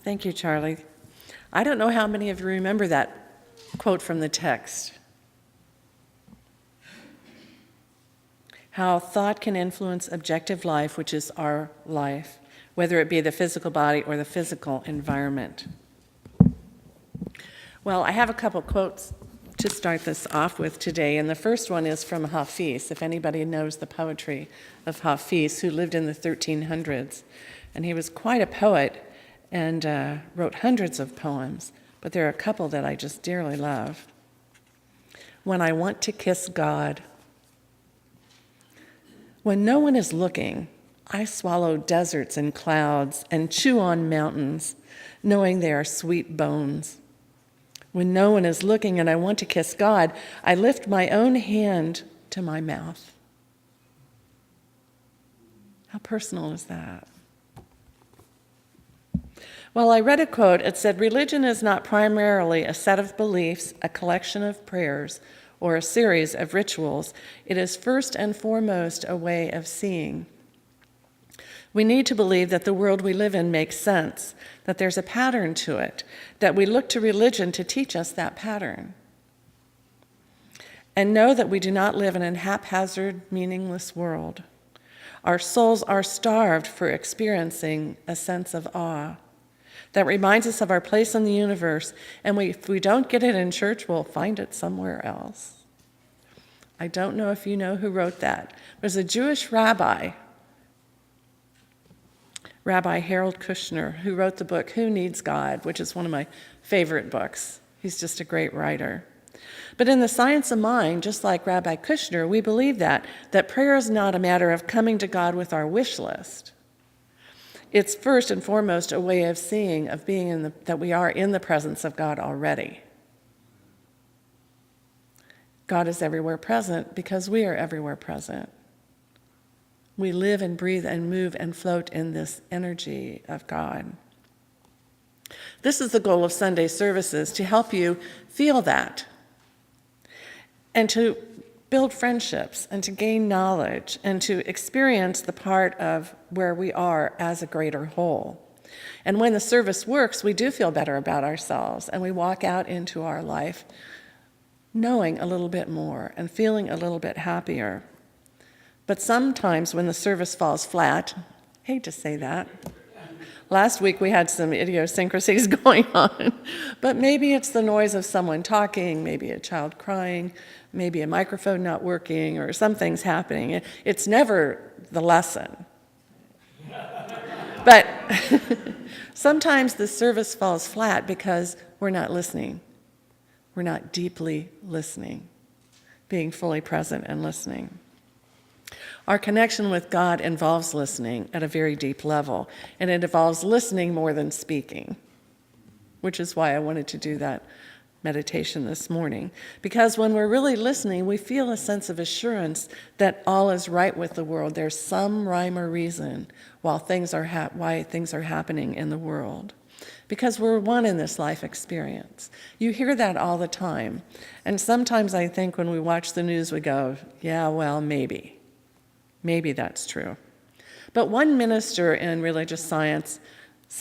Thank you, Charlie. I don't know how many of you remember that quote from the text. How thought can influence objective life, which is our life, whether it be the physical body or the physical environment. Well, I have a couple quotes to start this off with today, and the first one is from Hafiz, if anybody knows the poetry of Hafiz, who lived in the 1300s. And he was quite a poet and wrote hundreds of poems, but there are a couple that I just dearly love. When I want to kiss God. When no one is looking, I swallow deserts and clouds and chew on mountains, knowing they are sweet bones. When no one is looking and I want to kiss God, I lift my own hand to my mouth. How personal is that? Well, I read a quote. It said, "Religion is not primarily a set of beliefs, a collection of prayers, or a series of rituals. It is first and foremost a way of seeing. We need to believe that the world we live in makes sense, that there's a pattern to it, that we look to religion to teach us that pattern. And know that we do not live in a haphazard, meaningless world. Our souls are starved for experiencing a sense of awe that reminds us of our place in the universe, and if we don't get it in church, we'll find it somewhere else." I don't know if you know who wrote that. It was a Jewish rabbi, Rabbi Harold Kushner, who wrote the book Who Needs God, which is one of my favorite books. He's just a great writer. But in the Science of Mind, just like Rabbi Kushner, we believe that prayer is not a matter of coming to God with our wish list. It's first and foremost a way of seeing, of being that we are in the presence of God already. God is everywhere present because we are everywhere present. We live and breathe and move and float in this energy of God. This is the goal of Sunday services, to help you feel that and to build friendships and to gain knowledge and to experience the part of where we are as a greater whole. And when the service works, we do feel better about ourselves, and we walk out into our life knowing a little bit more and feeling a little bit happier. But sometimes when the service falls flat, hate to say that, last week we had some idiosyncrasies going on, but maybe it's the noise of someone talking, maybe a child crying, maybe a microphone not working, or something's happening. It's never the lesson. But sometimes the service falls flat because we're not listening. We're not deeply listening, being fully present and listening. Our connection with God involves listening at a very deep level, and it involves listening more than speaking, which is why I wanted to do that meditation this morning. Because when we're really listening, we feel a sense of assurance that all is right with the world. There's some rhyme or reason why things are happening in the world. Because we're one in this life experience. You hear that all the time. And sometimes I think when we watch the news, we go, yeah, well, maybe. Maybe that's true. But one minister in religious science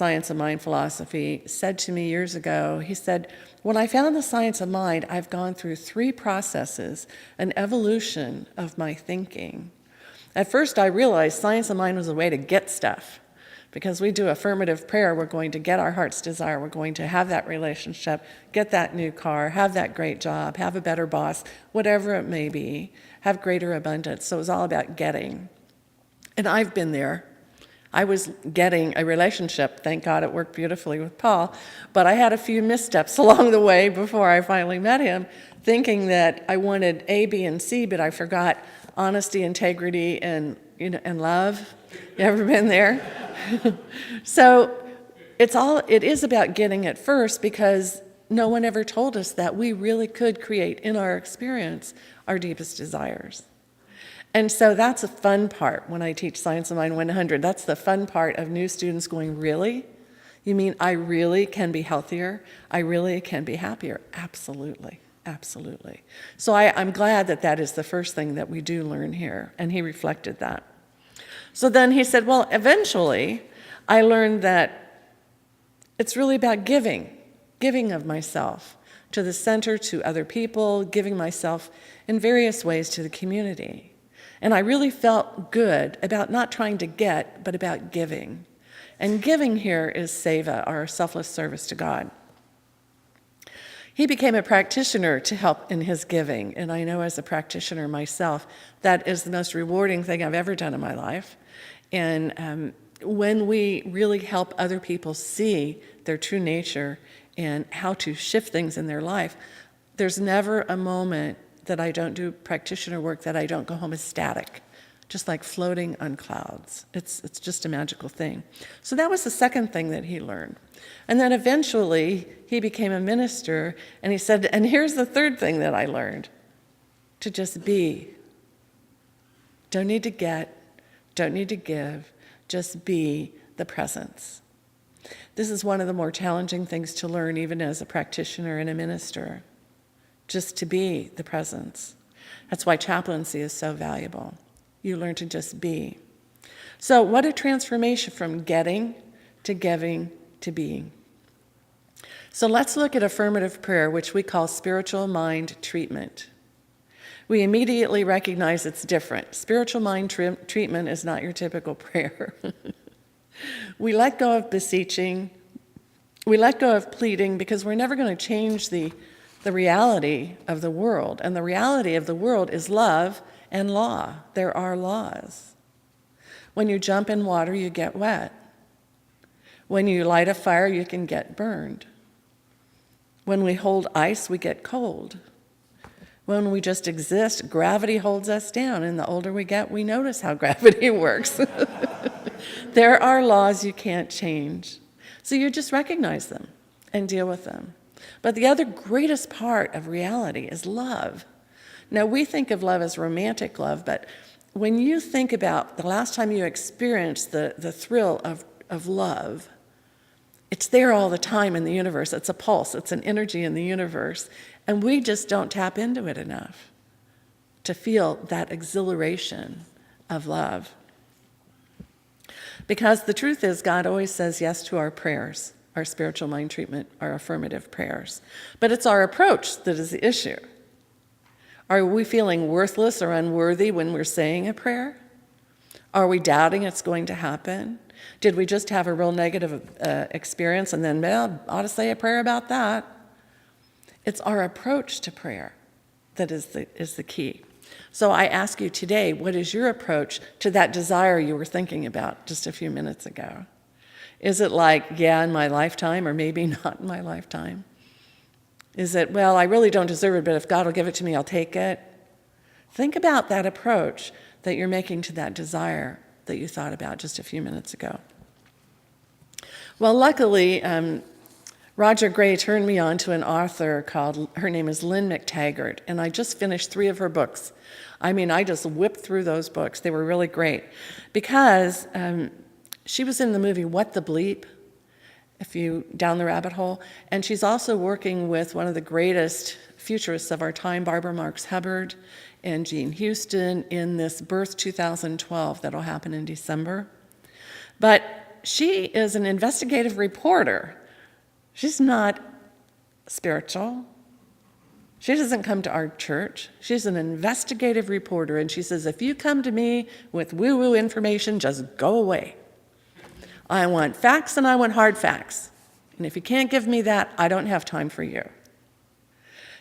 of mind philosophy, said to me years ago, he said, "When I found the science of mind, I've gone through 3 processes, an evolution of my thinking. At first, I realized science of mind was a way to get stuff. Because we do affirmative prayer, we're going to get our heart's desire. We're going to have that relationship, get that new car, have that great job, have a better boss, whatever it may be, have greater abundance." So it was all about getting. And I've been there. I was getting a relationship. Thank God it worked beautifully with Paul. But I had a few missteps along the way before I finally met him, thinking that I wanted A, B, and C, but I forgot honesty, integrity, and love. You ever been there? So it is about getting it first, because no one ever told us that we really could create in our experience our deepest desires. And so that's a fun part when I teach Science of Mind 100. That's the fun part of new students going, really? You mean I really can be healthier? I really can be happier? Absolutely, absolutely. So I'm glad that is the first thing that we do learn here, and he reflected that. So then he said, well, eventually I learned that It's really about giving of myself to the center, to other people, giving myself in various ways to the community. And I really felt good about not trying to get, but about giving. And giving here is seva, our selfless service to God. He became a practitioner to help in his giving, and I know as a practitioner myself, that is the most rewarding thing I've ever done in my life. And when we really help other people see their true nature and how to shift things in their life, there's never a moment that I don't do practitioner work that I don't go home ecstatic, just like floating on clouds. It's just a magical thing. So that was the second thing that he learned. And then eventually he became a minister, and he said, and here's the third thing that I learned, to just be. Don't need to get, don't need to give, just be the presence. This is one of the more challenging things to learn, even as a practitioner and a minister, just to be the presence. That's why chaplaincy is so valuable. You learn to just be. So what a transformation from getting to giving to being. So let's look at affirmative prayer, which we call spiritual mind treatment. We immediately recognize it's different. Spiritual mind treatment is not your typical prayer. We let go of beseeching. We let go of pleading because we're never going to change the reality of the world. And the reality of the world is love and law. There are laws. When you jump in water, you get wet. When you light a fire, you can get burned. When we hold ice, we get cold. When we just exist, gravity holds us down, and the older we get, we notice how gravity works. There are laws you can't change. So you just recognize them and deal with them. But the other greatest part of reality is love. Now, we think of love as romantic love, but when you think about the last time you experienced the thrill of love, it's there all the time in the universe. It's a pulse. It's an energy in the universe. And we just don't tap into it enough to feel that exhilaration of love. Because the truth is, God always says yes to our prayers, our spiritual mind treatment, our affirmative prayers. But it's our approach that is the issue. Are we feeling worthless or unworthy when we're saying a prayer? Are we doubting it's going to happen? Did we just have a real negative experience and then, well, ought to say a prayer about that? It's our approach to prayer that is the key. So I ask you today, what is your approach to that desire you were thinking about just a few minutes ago? Is it like, yeah, in my lifetime, or maybe not in my lifetime? Is it, well, I really don't deserve it, but if God will give it to me, I'll take it? Think about that approach that you're making to that desire that you thought about just a few minutes ago. Well, luckily, Roger Gray turned me on to an author called, her name is Lynn McTaggart, and I just finished 3 of her books. I mean, I just whipped through those books. They were really great because she was in the movie What the Bleep, if you down the rabbit hole, and she's also working with one of the greatest futurists of our time, Barbara Marx Hubbard and Jean Houston, in this Birth 2012 that'll happen in December. But she is an investigative reporter. She's not spiritual. She doesn't come to our church. She's an investigative reporter, and she says, if you come to me with woo-woo information, just go away. I want facts and I want hard facts. And if you can't give me that, I don't have time for you.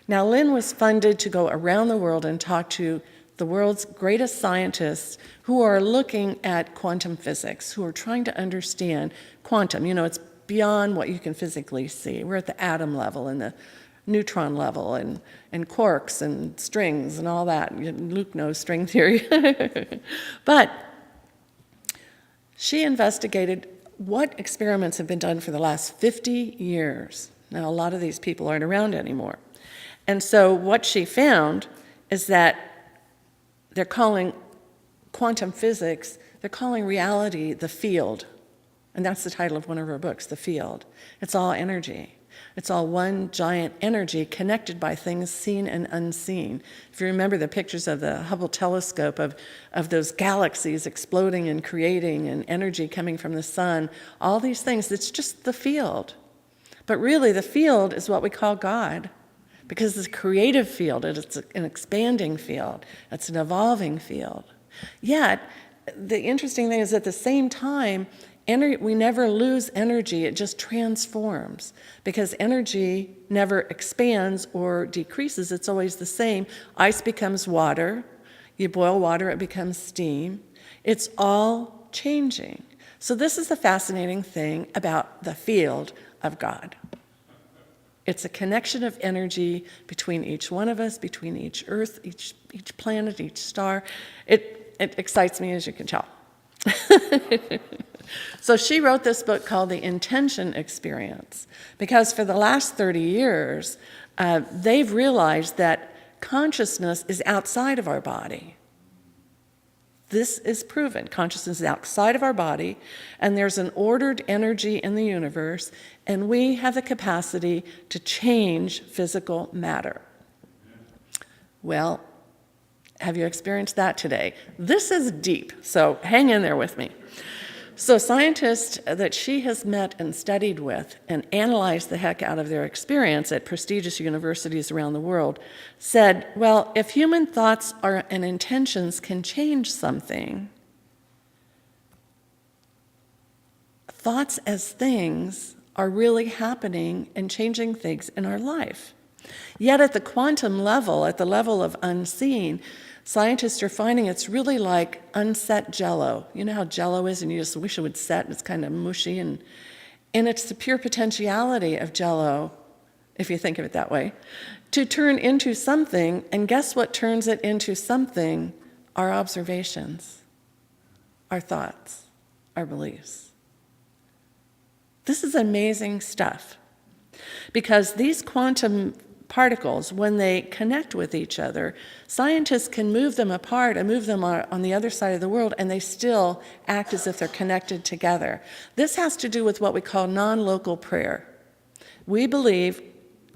Now, Lynn was funded to go around the world and talk to the world's greatest scientists who are looking at quantum physics, who are trying to understand quantum. You know, it's beyond what you can physically see. We're at the atom level and the neutron level and quarks and strings and all that. Luke knows string theory. But she investigated what experiments have been done for the last 50 years. Now, a lot of these people aren't around anymore. And so what she found is that they're calling quantum physics, they're calling reality the field. And that's the title of one of her books, The Field. It's all energy. It's all one giant energy connected by things seen and unseen. If you remember the pictures of the Hubble telescope of those galaxies exploding and creating and energy coming from the sun, all these things, it's just the field. But really, the field is what we call God, because it's a creative field, it's an expanding field, it's an evolving field. Yet, the interesting thing is at the same time, we never lose energy, it just transforms, because energy never expands or decreases, it's always the same. Ice becomes water, you boil water, it becomes steam. It's all changing. So this is the fascinating thing about the field of God. It's a connection of energy between each one of us, between each earth, each planet, each star. It excites me, as you can tell. So she wrote this book called The Intention Experience, because for the last 30 years, they've realized that consciousness is outside of our body. This is proven. Consciousness is outside of our body, and there's an ordered energy in the universe, and we have the capacity to change physical matter. Well, have you experienced that today? This is deep, so hang in there with me. So scientists that she has met and studied with and analyzed the heck out of their experience at prestigious universities around the world said, well, if human thoughts and intentions can change something, thoughts as things are really happening and changing things in our life. Yet at the quantum level, at the level of unseen, scientists are finding it's really like unset Jell-O. You know how Jell-O is, and you just wish it would set, and it's kind of mushy, and it's the pure potentiality of Jell-O, if you think of it that way, to turn into something, and guess what turns it into something? Our observations, our thoughts, our beliefs. This is amazing stuff, because these quantum particles, when they connect with each other, scientists can move them apart and move them on the other side of the world, and they still act as if they're connected together. This has to do with what we call non-local prayer. We believe,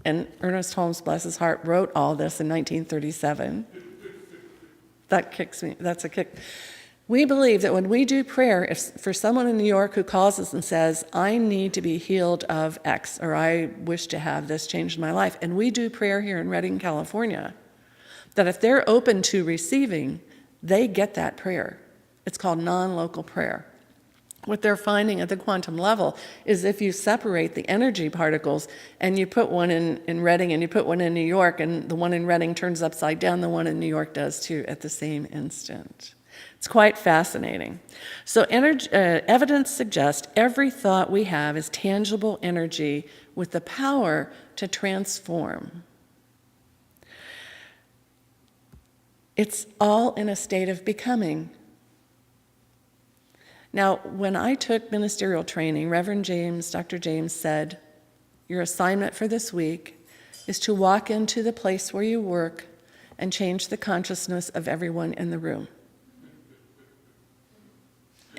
and Ernest Holmes, bless his heart, wrote all this in 1937. That kicks me, that's a kick. We believe that when we do prayer, if for someone in New York who calls us and says, I need to be healed of X, or I wish to have this changed in my life, and we do prayer here in Redding, California, that if they're open to receiving, they get that prayer. It's called non-local prayer. What they're finding at the quantum level is if you separate the energy particles and you put one in Redding and you put one in New York, and the one in Redding turns upside down, the one in New York does too at the same instant. It's quite fascinating. So evidence suggests every thought we have is tangible energy with the power to transform. It's all in a state of becoming. Now, when I took ministerial training, Reverend James, Dr. James said, your assignment for this week is to walk into the place where you work and change the consciousness of everyone in the room.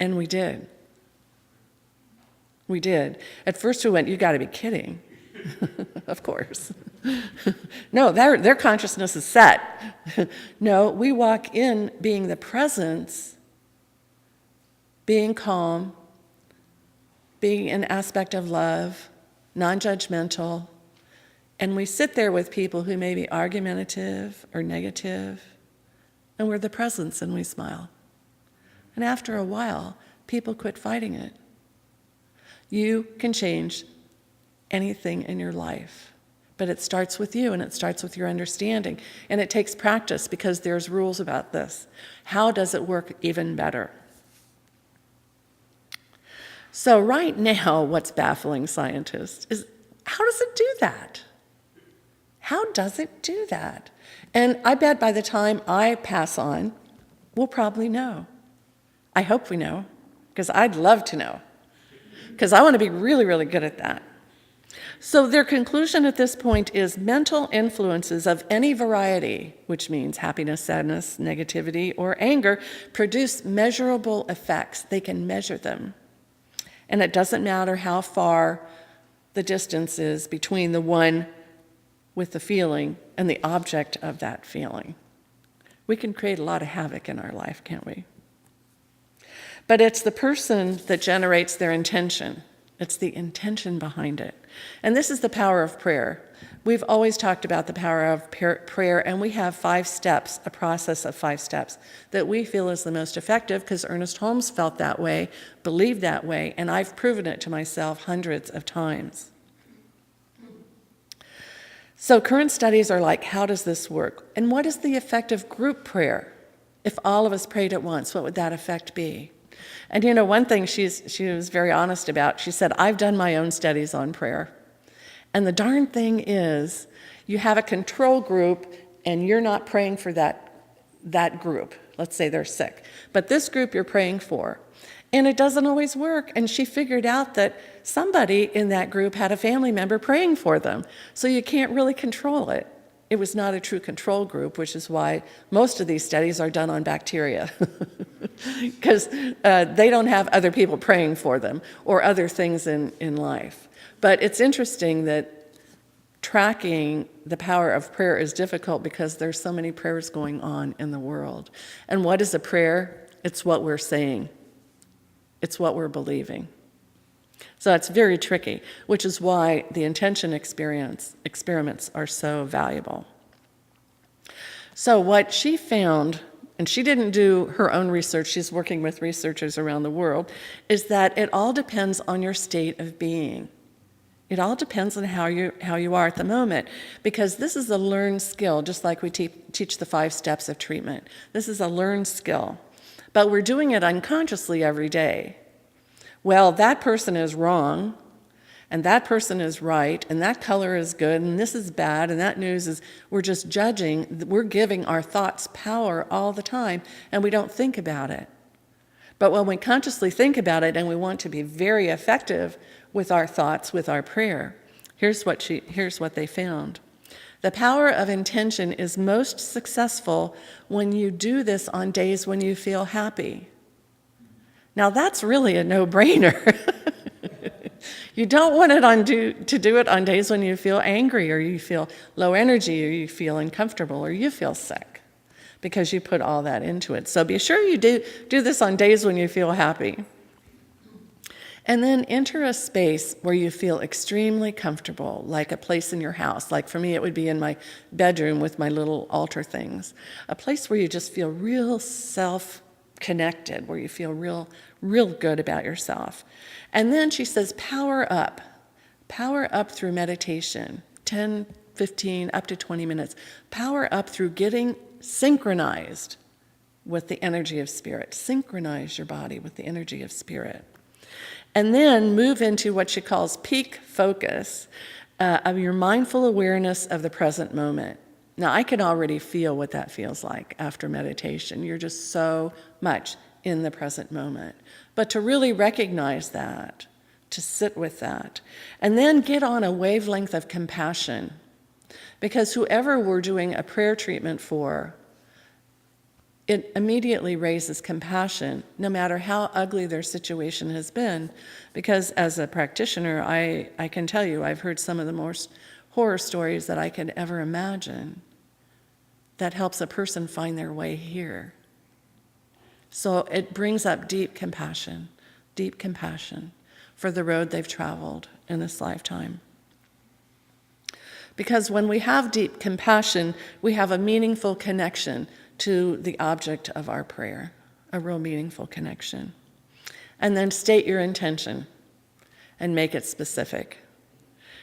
And we did. We did. At first we went, you got to be kidding. Of course. No, their consciousness is set. No, we walk in being the presence, being calm, being an aspect of love, non-judgmental, and we sit there with people who may be argumentative or negative, and we're the presence and we smile. And after a while, people quit fighting it. You can change anything in your life, but it starts with you, and it starts with your understanding. And it takes practice, because there's rules about this. How does it work even better? So right now, what's baffling scientists is, how does it do that? How does it do that? And I bet by the time I pass on, we'll probably know. I hope we know, because I'd love to know, because I want to be really, really good at that. So their conclusion at this point is mental influences of any variety, which means happiness, sadness, negativity, or anger, produce measurable effects. They can measure them. And it doesn't matter how far the distance is between the one with the feeling and the object of that feeling. We can create a lot of havoc in our life, can't we? But it's the person that generates their intention. It's the intention behind it. And this is the power of prayer. We've always talked about the power of prayer, and we have 5 steps, a process of 5 steps that we feel is the most effective because Ernest Holmes felt that way, believed that way, and I've proven it to myself hundreds of times. So current studies are like, how does this work? And what is the effect of group prayer? If all of us prayed at once, what would that effect be? And one thing she was very honest about, she said, I've done my own studies on prayer. And the darn thing is, you have a control group and you're not praying for that group. Let's say they're sick. But this group you're praying for. And it doesn't always work. And she figured out that somebody in that group had a family member praying for them. So you can't really control it. It was not a true control group, which is why most of these studies are done on bacteria. Because they don't have other people praying for them or other things in life. But it's interesting that tracking the power of prayer is difficult because there's so many prayers going on in the world. And what is a prayer? It's what we're saying. It's what we're believing. So it's very tricky, which is why the intention experiments are so valuable. So what she found, and she didn't do her own research, she's working with researchers around the world, is that it all depends on your state of being. It all depends on how you are at the moment, because this is a learned skill, just like we teach the 5 steps of treatment. This is a learned skill, but we're doing it unconsciously every day. Well, that person is wrong, and that person is right, and that color is good, and this is bad, and that news is, we're just judging, we're giving our thoughts power all the time, and we don't think about it. But when we consciously think about it and we want to be very effective with our thoughts, with our prayer, here's what they found. The power of intention is most successful when you do this on days when you feel happy. Now that's really a no-brainer. You don't want to do it on days when you feel angry or you feel low energy or you feel uncomfortable or you feel sick, because you put all that into it. So be sure you do this on days when you feel happy. And then enter a space where you feel extremely comfortable, like a place in your house. Like for me, it would be in my bedroom with my little altar things. A place where you just feel real self-connected, where you feel real good about yourself. And then she says, power up. Power up through meditation, 10, 15, up to 20 minutes. Power up through getting synchronized with the energy of spirit. Synchronize your body with the energy of spirit. And then move into what she calls peak focus of your mindful awareness of the present moment. Now, I can already feel what that feels like after meditation. You're just so much in the present moment. But to really recognize that, to sit with that, and then get on a wavelength of compassion. Because whoever we're doing a prayer treatment for, it immediately raises compassion, no matter how ugly their situation has been. Because as a practitioner, I can tell you, I've heard some of the most horror stories that I could ever imagine. That helps a person find their way here. So it brings up deep compassion for the road they've traveled in this lifetime. Because when we have deep compassion, we have a meaningful connection to the object of our prayer, a real meaningful connection. And then state your intention and make it specific.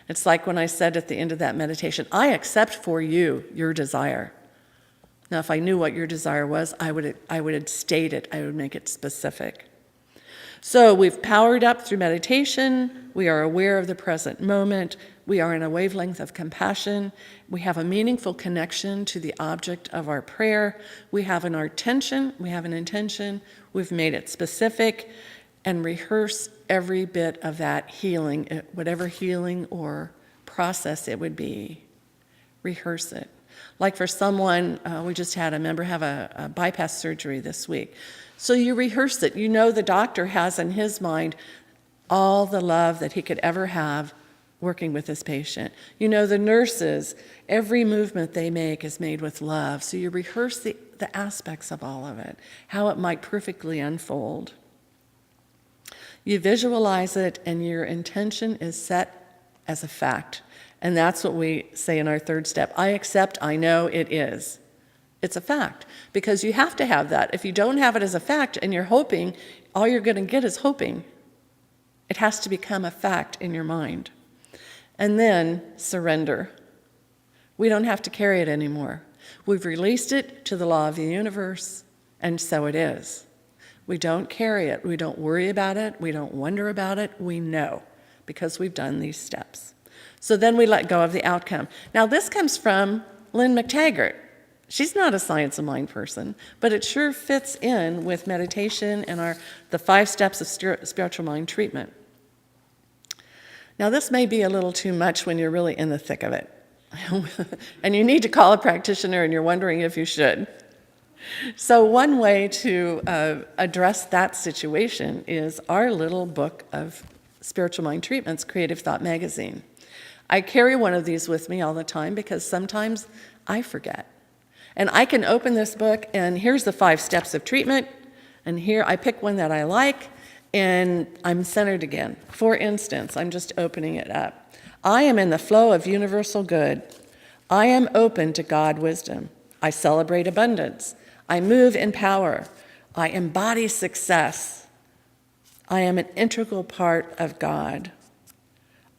It's like when I said at the end of that meditation, I accept for you your desire. Now, if I knew what your desire was, I would state it, I would make it specific. So we've powered up through meditation, we are aware of the present moment, we are in a wavelength of compassion, we have a meaningful connection to the object of our prayer, we have an intention, we've made it specific, and rehearse every bit of that healing, whatever healing or process it would be. Rehearse it. Like for someone, we just had a member have a bypass surgery this week. So you rehearse it. You know the doctor has in his mind all the love that he could ever have working with this patient. You know the nurses, every movement they make is made with love. So you rehearse the aspects of all of it, how it might perfectly unfold. You visualize it, and your intention is set as a fact. And that's what we say in our third step. I accept, I know it is. It's a fact, because you have to have that. If you don't have it as a fact and you're hoping, all you're going to get is hoping. It has to become a fact in your mind. And then surrender. We don't have to carry it anymore. We've released it to the law of the universe, and so it is. We don't carry it. We don't worry about it. We don't wonder about it. We know, because we've done these steps. So then we let go of the outcome. Now, this comes from Lynn McTaggart. She's not a science of mind person, but it sure fits in with meditation and the 5 steps of spiritual mind treatment. Now, this may be a little too much when you're really in the thick of it. And you need to call a practitioner and you're wondering if you should. So one way to address that situation is our little book of spiritual mind treatments, Creative Thought Magazine. I carry one of these with me all the time because sometimes I forget. And I can open this book, and here's the 5 steps of treatment, and here I pick one that I like, and I'm centered again. For instance, I'm just opening it up. I am in the flow of universal good. I am open to God wisdom. I celebrate abundance. I move in power. I embody success. I am an integral part of God.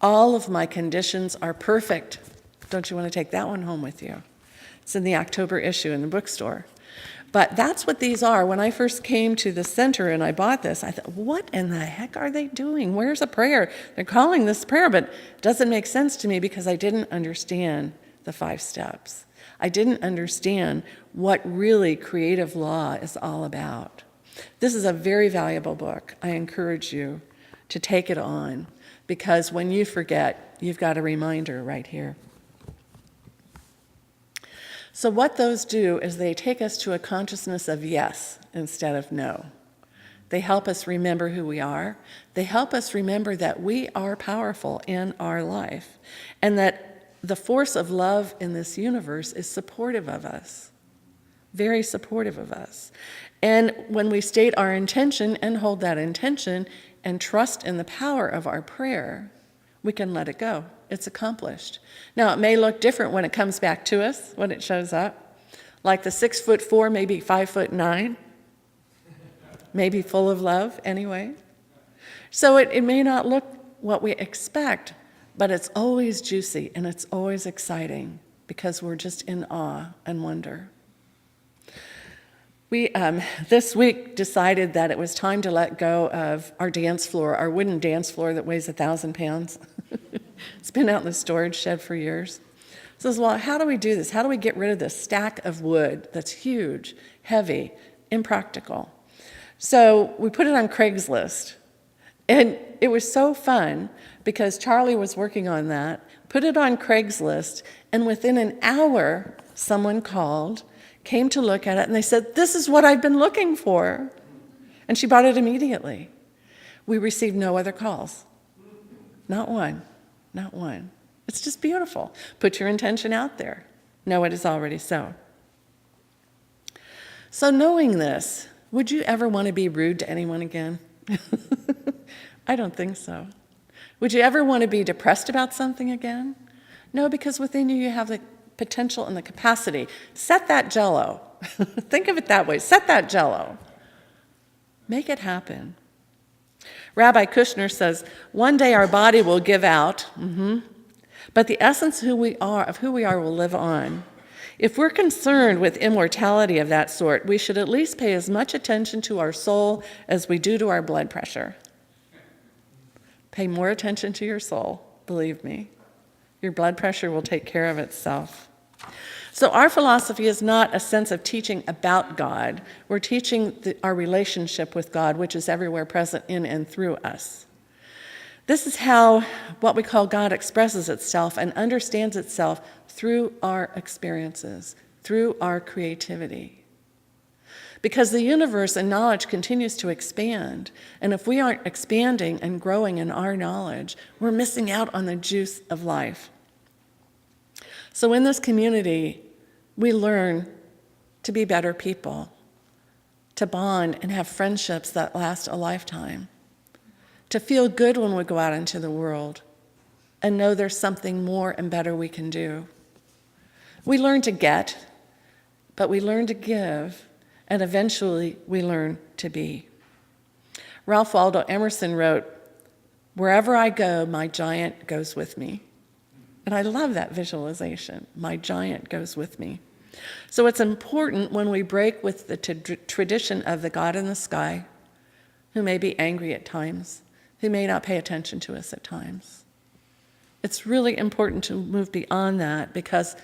All of my conditions are perfect. Don't you want to take that one home with you? It's in the October issue in the bookstore. But that's what these are. When I first came to the center and I bought this, I thought, what in the heck are they doing? Where's a prayer? They're calling this prayer, but it doesn't make sense to me because I didn't understand the 5 steps. I didn't understand what really creative law is all about. This is a very valuable book. I encourage you to take it on, because when you forget, you've got a reminder right here. So what those do is they take us to a consciousness of yes instead of no. They help us remember who we are. They help us remember that we are powerful in our life, and that the force of love in this universe is supportive of us, very supportive of us. And when we state our intention and hold that intention and trust in the power of our prayer, we can let it go. It's accomplished. Now, it may look different when it comes back to us, when it shows up. Like the 6'4", maybe 5'9", maybe full of love anyway. So it may not look what we expect, but it's always juicy and it's always exciting because we're just in awe and wonder. We, this week, decided that it was time to let go of our dance floor, our wooden dance floor that weighs 1,000 pounds. It's been out in the storage shed for years. So, well, how do we do this? How do we get rid of this stack of wood that's huge, heavy, impractical? So we put it on Craigslist. And it was so fun because Charlie was working on that, put it on Craigslist, and within an hour, someone called, came to look at it, and they said, "This is what I've been looking for." And she bought it immediately. We received no other calls. Not one. Not one. It's just beautiful. Put your intention out there. Know it is already so. So knowing this, would you ever want to be rude to anyone again? I don't think so. Would you ever want to be depressed about something again? No, because within you have the potential and the capacity. Set that Jell-O. Think of it that way. Set that Jell-O. Make it happen. Rabbi Kushner says, one day our body will give out, but the essence of who we are will live on. If we're concerned with immortality of that sort, we should at least pay as much attention to our soul as we do to our blood pressure. Pay more attention to your soul, believe me. Your blood pressure will take care of itself. So our philosophy is not a sense of teaching about God. We're teaching our relationship with God, which is everywhere present in and through us. This is how what we call God expresses itself and understands itself through our experiences, through our creativity. Because the universe and knowledge continues to expand, and if we aren't expanding and growing in our knowledge, we're missing out on the juice of life. So in this community, we learn to be better people, to bond and have friendships that last a lifetime, to feel good when we go out into the world and know there's something more and better we can do. We learn to get, but we learn to give, and eventually we learn to be. Ralph Waldo Emerson wrote, "Wherever I go, my giant goes with me." And I love that visualization. My giant goes with me. So it's important when we break with the tradition of the God in the sky, who may be angry at times, who may not pay attention to us at times. It's really important to move beyond that because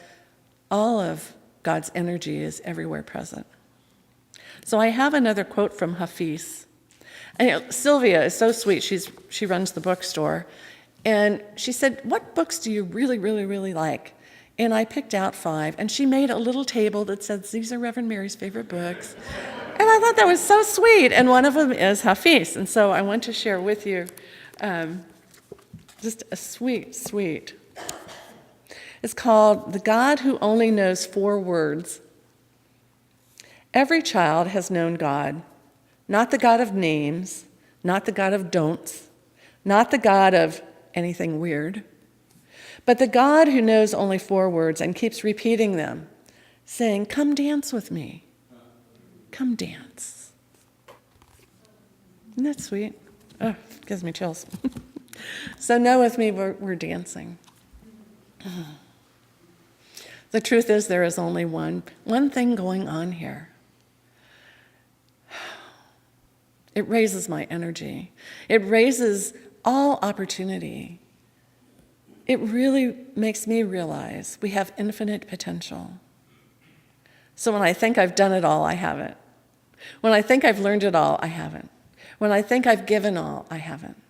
all of God's energy is everywhere present. So I have another quote from Hafiz. And Sylvia is so sweet. She runs the bookstore. And she said, "What books do you really, really, really like?" And I picked out 5. And she made a little table that said, "These are Reverend Mary's favorite books." And I thought that was so sweet. And one of them is Hafiz. And so I want to share with you just a sweet, sweet. It's called "The God Who Only Knows 4 Words." Every child has known God, not the God of names, not the God of don'ts, not the God of anything weird, but the God who knows only 4 words and keeps repeating them, saying, "Come dance with me. Come dance." Isn't that sweet? Oh, gives me chills. So know with me, we're dancing. The truth is there is only one thing going on here. It raises my energy. It raises all opportunity. It really makes me realize we have infinite potential. So when I think I've done it all, I haven't. When I think I've learned it all, I haven't. When I think I've given all, I haven't.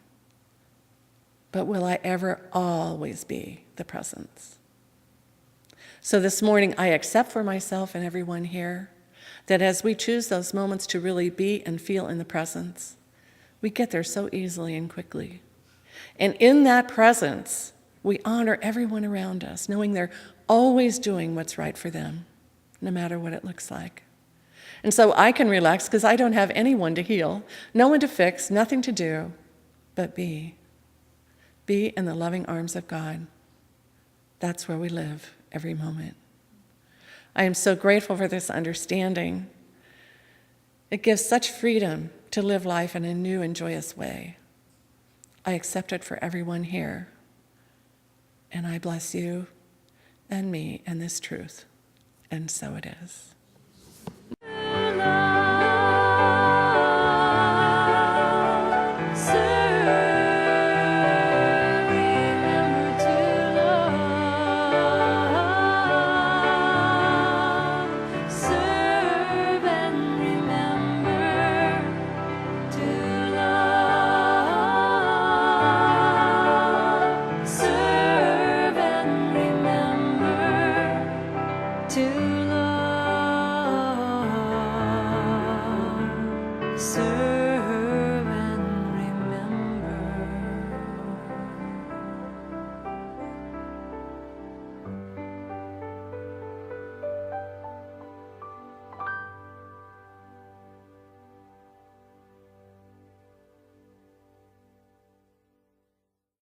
But will I ever always be the presence? So this morning, I accept for myself and everyone here that as we choose those moments to really be and feel in the presence, we get there so easily and quickly. And in that presence, we honor everyone around us, knowing they're always doing what's right for them, no matter what it looks like. And so I can relax because I don't have anyone to heal, no one to fix, nothing to do, but be. Be in the loving arms of God. That's where we live every moment. I am so grateful for this understanding. It gives such freedom to live life in a new and joyous way. I accept it for everyone here. And I bless you and me and this truth. And so it is.